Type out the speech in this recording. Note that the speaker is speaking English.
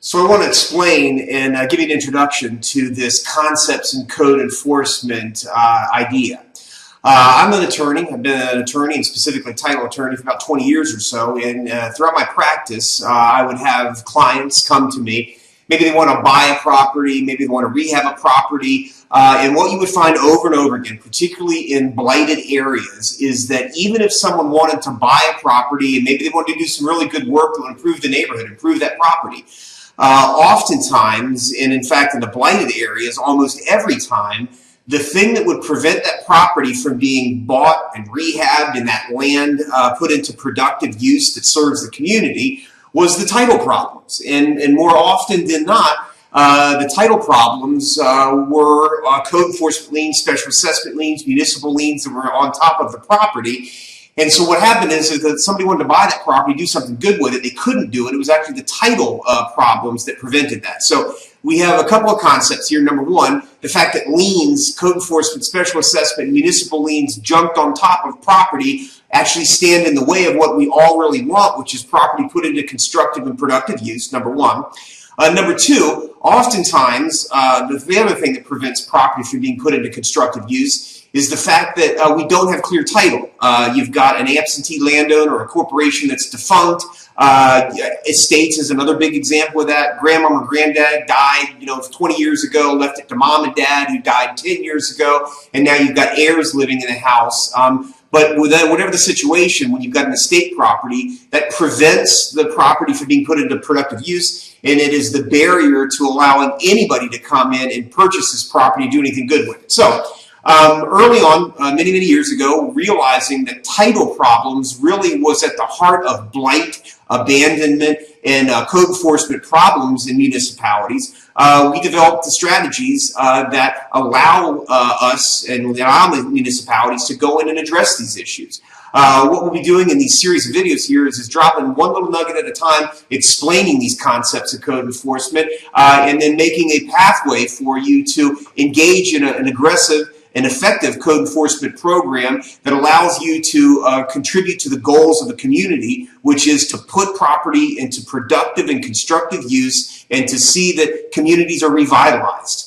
So I want to explain and give you an introduction to this concepts and code enforcement idea. I'm an attorney. I've been an attorney, and specifically title attorney, for about 20 years or so. And throughout my practice, I would have clients come to me. Maybe they want to buy a property, maybe they want to rehab a property. And what you would find over and over again, particularly in blighted areas, is that even if someone wanted to buy a property and maybe they wanted to do some really good work to improve the neighborhood, improve that property, oftentimes, and in fact in the blighted areas, almost every time, the thing that would prevent that property from being bought and rehabbed and that land put into productive use that serves the community was the title problems. And more often than not, the title problems were code enforcement liens, special assessment liens, municipal liens that were on top of the property. And so what happened is that somebody wanted to buy that property, do something good with it. They couldn't do it. It was actually the title problems that prevented that. So we have a couple of concepts here. Number one, the fact that liens, code enforcement, special assessment, municipal liens jumped on top of property actually stand in the way of what we all really want, which is property put into constructive and productive use, number one. Number two, oftentimes, the other thing that prevents property from being put into constructive use is the fact that we don't have clear title. You've got an absentee landowner or a corporation that's defunct. Estates is another big example of that. Grandmom or granddad died, 20 years ago, left it to mom and dad who died 10 years ago, and now you've got heirs living in the house. But whatever the situation, when you've got an estate property, that prevents the property from being put into productive use, and it is the barrier to allowing anybody to come in and purchase this property and do anything good with it. So early on, many years ago, realizing that title problems really was at the heart of blight, abandonment, and code enforcement problems in municipalities, we developed the strategies that allow us and allow the municipalities to go in and address these issues. What we'll be doing in these series of videos here is dropping one little nugget at a time, explaining these concepts of code enforcement, and then making a pathway for you to engage in an aggressive an effective code enforcement program that allows you to contribute to the goals of the community, which is to put property into productive and constructive use and to see that communities are revitalized.